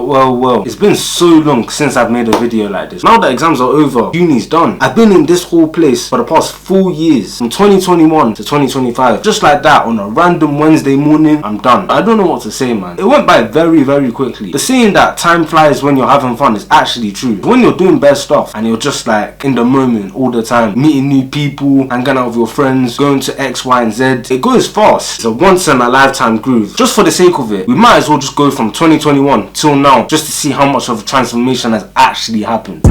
Well, it's been so long since I've made a video like this. Now that exams are over, uni's done. I've been in this whole place for the past 4 years, from 2021 to 2025. Just like that, on a random Wednesday morning, I'm done. I don't know what to say, man. It went by very, very quickly. The saying that time flies when you're having fun is actually true. When you're doing best stuff and you're just like in the moment all the time, meeting new people, hanging out with your friends, going to X, Y, and Z, it goes fast. It's a once in a lifetime groove. Just for the sake of it, we might as well just go from 2021 till now just to see how much of a transformation has actually happened.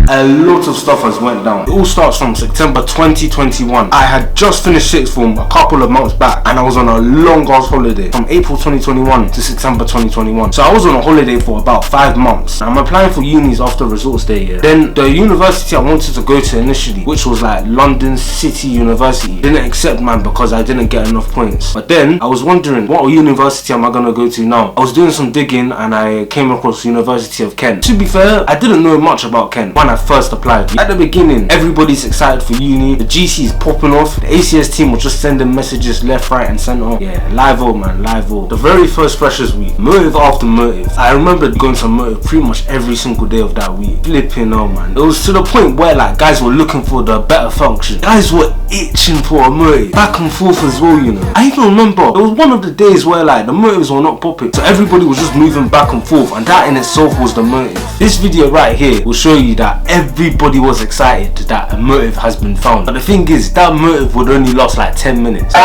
A lot of stuff has went down. It all starts from September 2021. I had just finished sixth form a couple of months back, and I was on a long ass holiday from April 2021 to September 2021. So I was on a holiday for about 5 months. I'm applying for unis after results day. Then the university I wanted to go to initially, which was like London City University, didn't accept mine because I didn't get enough points. But then I was wondering, what university am I gonna go to now? I was doing some digging and I came across University of Kent. To be fair, I didn't know much about Kent when I first applied. At the beginning, everybody's excited for uni. The GC is popping off. The ACS team was just sending messages left, right, and center. Yeah, live all, man, live all. The very first freshers week, motive after motive. I remember going to motive pretty much every single day of that week. Flipping out, man. It was to the point where like guys were looking for the better function. Guys were itching for a motive. Back and forth as well, you know. I even remember it was one of the days where like the motives were not popping, so everybody was just moving back and forth, and that in itself was the motive. This video right here will show you that everybody was excited that a motive has been found. But the thing is, that motive would only last like 10 minutes.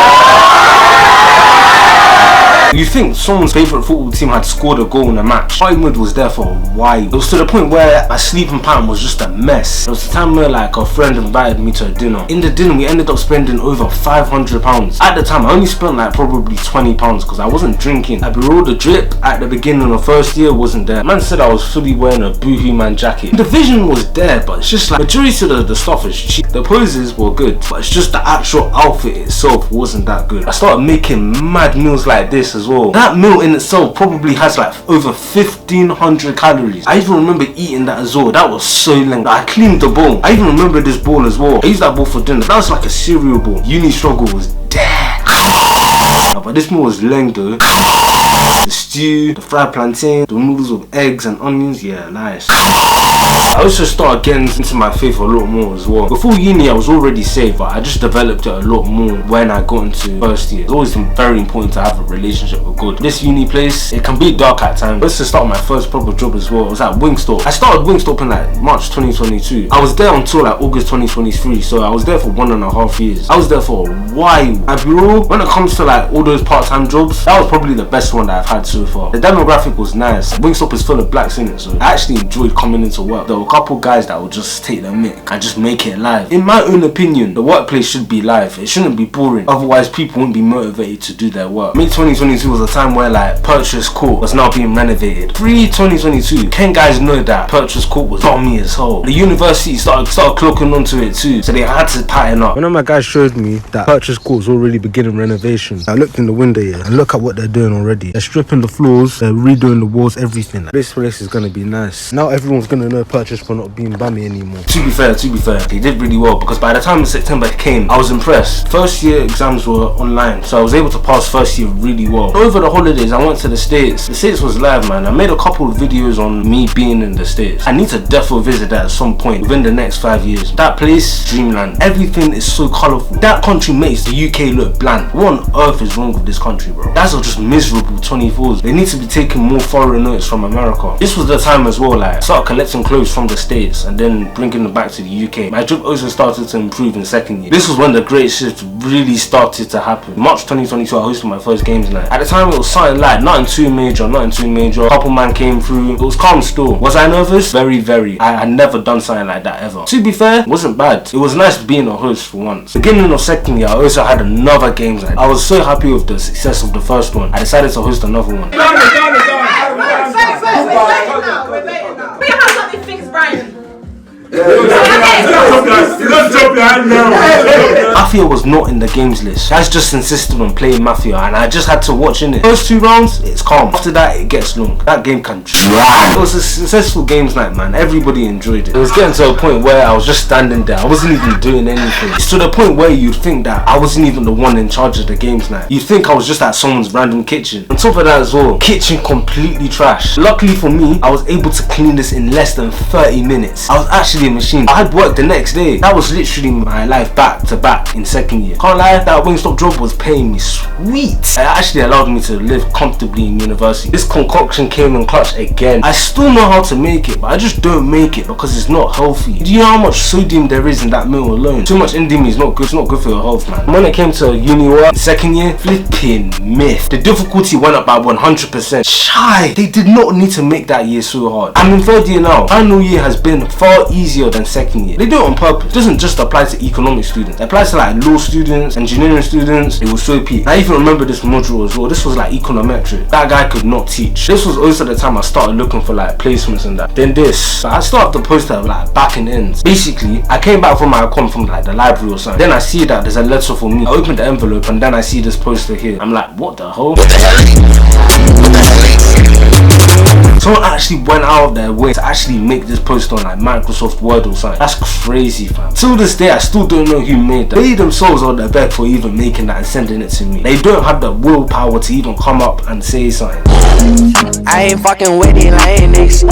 You think someone's favourite football team had scored a goal in a match? My mood was there for a while. It was to the point where my sleeping pattern was just a mess. It was the time where like a friend invited me to a dinner. In the dinner we ended up spending over £500. At the time I only spent like probably £20 because I wasn't drinking. I rolled the drip at the beginning of first year wasn't there. Man said I was fully wearing a Boohoo Man jacket. The vision was there, but it's just like majority of the stuff is cheap. The poses were good, but it's just the actual outfit itself wasn't that good. I started making mad meals like this as well. That meal in itself probably has like over 1,500 calories. I even remember eating that as well. That was so length. I cleaned the bowl. I even remember this bowl as well. I used that bowl for dinner. That was like a cereal bowl. Uni struggle was dead. But this meal was length though. The stew, the fried plantain, the noodles with eggs and onions, yeah, nice. I also started getting into my faith a lot more as well. Before uni I was already saved, but I just developed it a lot more when I got into first year. It's always been very important to have a relationship with God. This uni place, it can be dark at times. I used to start my first proper job as well. It was at Wingstop. I started Wingstop in like March 2022. I was there until like August 2023, so I was there for 1.5 years. I was there for a while. I'll be real, when it comes to like all those part-time jobs, that was probably the best one that I've had so far. The demographic was nice. Wingstop is full of blacks in it, so I actually enjoyed coming into work. There were a couple guys that would just take the mic and just make it live. In my own opinion, the workplace should be live. It shouldn't be boring, otherwise people won't be motivated to do their work. May 2022 was a time where like Purchase Court was now being renovated. Pre-2022, can guys know that Purchase Court was bomby as hell. The university started clocking onto it too, so they had to pattern up. One of my guys showed me that Purchase Court was already beginning renovation. I looked in the window and look at what they're doing already. They're stripping the floors, they're redoing the walls, everything. This place is gonna be nice. Now everyone's gonna know Purchase for not being bammy anymore. To be fair, they did really well because by the time September came, I was impressed. First year exams were online, so I was able to pass first year really well. Over the holidays, I went to the States. The States was live, man. I made a couple of videos on me being in the States. I need to definitely visit that at some point within the next 5 years. That place, dreamland. Everything is so colourful. That country makes the UK look bland. What on earth is wrong with this country, bro? That's just miserable 24s. They need to be taking more foreign notes from America. This was the time as well, like, start collecting clothes from the States and then bringing them back to the UK. My job also started to improve in second year. This was when the great shift really started to happen. March 2022, I hosted my first games night. At the time, it was something like nothing too major. A couple man came through. It was calm still. Was I nervous? Very. I had never done something like that ever. To be fair, it wasn't bad. It was nice being a host for once. Beginning of second year, I also had another games night. I was so happy with the success of the first one. I decided to host another one. We have something fixed, Brian. Mafia was not in the games list. Guys just insisted on playing Mafia, and I just had to watch in it. First 2 rounds, it's calm. After that, it gets long. That game can drag. It was a successful games night, man. Everybody enjoyed it. It was getting to a point where I was just standing there. I wasn't even doing anything. It's to the point where you'd think that I wasn't even the one in charge of the games night. You'd think I was just at someone's random kitchen. On top of that as well, kitchen completely trash. Luckily for me, I was able to clean this in less than 30 minutes. I was actually a machine. I had work the next day. That was literally my life back to back in second year. Can't lie, that Wingstop job was paying me sweet. It actually allowed me to live comfortably in university. This concoction came in clutch again. I still know how to make it, but I just don't make it because it's not healthy. Do you know how much sodium there is in that meal alone? Too much Indomie is not good. It's not good for your health, man. When it came to uni work in second year, flipping myth. The difficulty went up by 100%. Shy, they did not need to make that year so hard. I'm in third year now. Final year has been far easier than second year. They do it on purpose. It doesn't just apply to economic students. It applies to like law students, engineering students. It was so peak. I even remember this module as well. This was like econometric. That guy could not teach. This was also the time I started looking for like placements and that. Then this. I started the poster like back and ends. Basically, I came back from my account from like the library or something. Then I see that there's a letter for me. I opened the envelope and then I see this poster here. I'm like, what the hell? What the hell? Someone actually went out of their way to actually make this post on like Microsoft Word or something. That's crazy, fam. Till this day, I still don't know who made that. They themselves are the beg for even making that and sending it to me. They don't have the willpower to even come up and say something. I ain't fucking with it, I ain't niggas.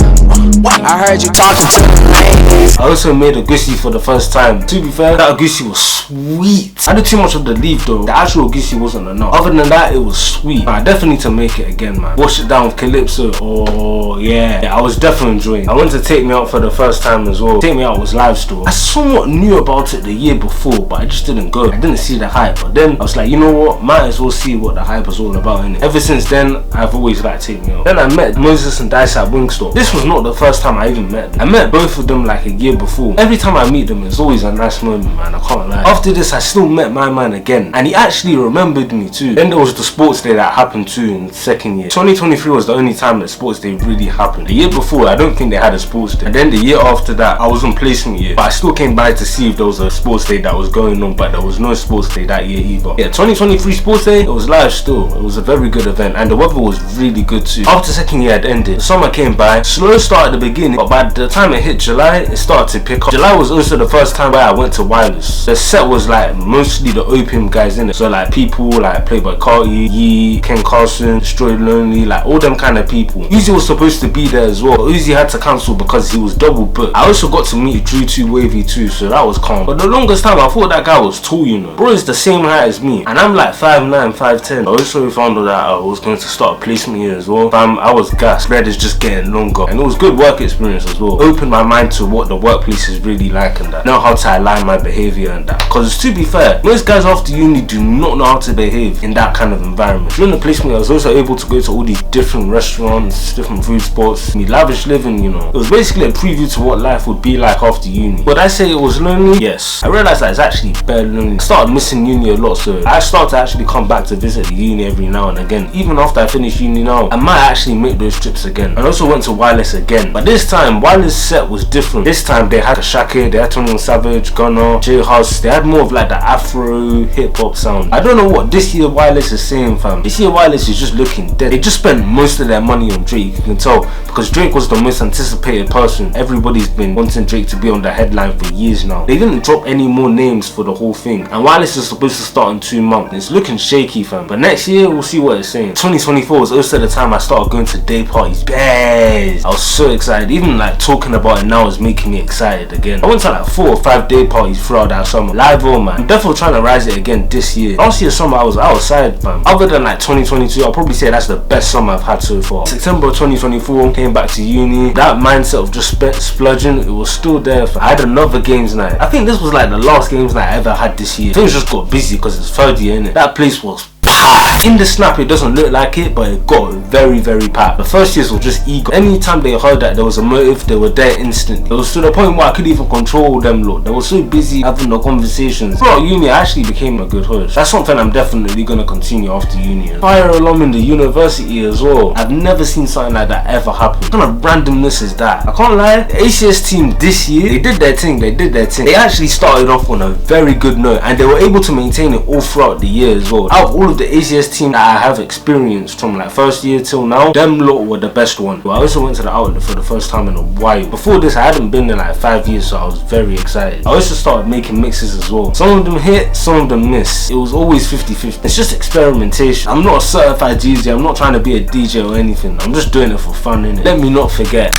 I heard you talking to me. I also made a goosey for the first time. To be fair, that goosey was sweet. I did too much of the leaf though. The actual goosey wasn't enough. Other than that, it was sweet. I definitely need to make it again, man. Wash it down with Calypso. Oh yeah, I was definitely enjoying it. I went to Take Me Out for the first time as well. Take Me Out was live store. I somewhat knew about it the year before, but I just didn't go. I didn't see the hype. But then I was like, you know what? Might as well see what the hype was all about, innit? Ever since then, I've always liked Take Me Out. Then I met Moses and Dice at Wingstop. This was not the first time I even met them. I met both of them like a year before. Every time I meet them, it's always a nice moment, man. I can't lie. After this, I still met my man again, and he actually remembered me too. Then there was the sports day that happened too in second year. 2023 was the only time that sports day really happened. The year before, I don't think they had a sports day. And then the year after that, I was on placement year, but I still came by to see if there was a sports day that was going on, but there was no sports day that year either. Yeah, 2023 sports day, it was live still. It was a very good event, and the weather was really good too. After second year had ended, the summer came by. Slow start at the beginning, but by the time it hit July, it started to pick up. July was also the first time where I went to Wireless. The set was like mostly the opium guys in it, so like people like Playboy Carti, Yee, Ken Carson, Destroy Lonely, like all them kind of people. Uzi was supposed to be there as well. Uzi had to cancel because he was double booked. I also got to meet Drew 2 Wavy too, so that was calm. But the longest time I thought that guy was tall, you know. Bro is the same height as me, and I'm like 5'9", 5'10". I also found out that I was going to start a placement here as well. I was gassed. Bread is just getting longer, and it was good work experience as well. Opened my mind to what the workplace is really like and that. Know how to align my behavior and that. Because to be fair, most guys after uni do not know how to behave in that kind of environment. During the placement, I was also able to go to all these different restaurants, different food spots, me lavish living, you know. It was basically a preview to what life would be like after uni. Would I say it was lonely? Yes. I realized that it's actually bare lonely. I started missing uni a lot, so I started to actually come back to visit the uni every now and again. Even after I finish uni now, I might actually make those trips again. I also went to Wireless again, but this time Wireless set was different. This time they had Kashake, they had 21 Savage, Gunna, J House. They had more of like the Afro hip hop sound. I don't know what this year Wireless is saying, fam. This year Wireless is just looking dead. They just spent most of their money on Drake, you can tell, because Drake was the most anticipated person. Everybody's been wanting Drake to be on the headline for years now. They didn't drop any more names for the whole thing, and Wireless is supposed to start in 2 months. It's looking shaky, fam. But next year we'll see what it's saying. 2024 was also the time I started going to day parties. Bears. I was so excited. Even like talking about it now is making me excited again. I went to like 4 or 5 day parties throughout that summer. Live on, man. I'm definitely trying to rise it again this year. Last year summer I was outside, fam. Other than like 2022, I'll probably say that's the best summer I've had so far. September 2024, came back to uni. That mindset of just splurging, it was still there, fam. I had another games night. I think this was like the last games night I ever had this year. Things just got busy because it's third year, innit? That place was packed. In the snap it doesn't look like it, but it got very, very packed. The first years were just ego. Anytime they heard that there was a motive, they were there instantly. It was to the point where I couldn't even control them lot. They were so busy having the conversations. Throughout uni I actually became a good host. That's something I'm definitely gonna continue after uni. Fire alum in the university as well. I've never seen something like that ever happen. What kind of randomness is that? I can't lie, the ACS team this year, they did their thing. They actually started off on a very good note, and they were able to maintain it all throughout the year as well. Out of all of the ACS team that I have experienced from like first year till now, them lot were the best one. I also went to the outlet for the first time in a while. Before this I hadn't been in like 5 years, so I was very excited. I also started making mixes as well. Some of them hit, some of them miss. It was always 50-50. It's just experimentation. I'm not a certified DJ, I'm not trying to be a DJ or anything. I'm just doing it for fun, innit? Let me not forget,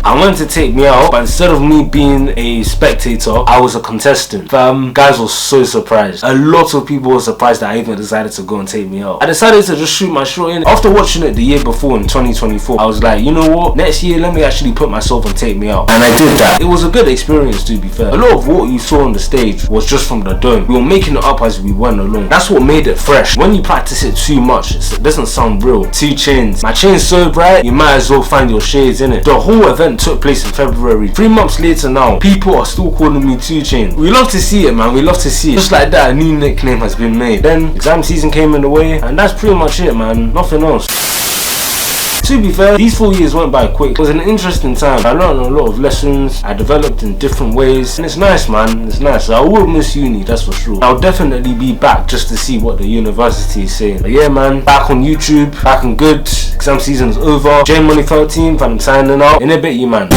I wanted to take me out, but instead of me being a spectator, I was a contestant. Guys were so surprised. A lot of people were surprised that I even decided to go and take me out. I decided to just shoot my shot in. After watching it the year before in 2024, I was like, you know what? Next year, let me actually put myself and take me out. And I did that. It was a good experience, to be fair. A lot of what you saw on the stage was just from the dome. We were making it up as we went along. That's what made it fresh. When you practice it too much, it doesn't sound real. 2 Chainz. My chain's so bright, you might as well find your shades in it. The whole event took place in February. 3 months later now, people are still calling me 2 Chainz. We love to see it, man. We love to see it. Just like that, a new nickname has been made. Then exam season came in the way, and that's pretty much it, man. Nothing else. To be fair, these 4 years went by quick. It was an interesting time. I learned a lot of lessons. I developed in different ways, and it's nice, man. It's nice. I will miss uni, that's for sure. I'll definitely be back just to see what the university is saying. But yeah, man, back on YouTube, back on good. Exam season's over. J Money 13th, and I'm signing out. In a bit, you man.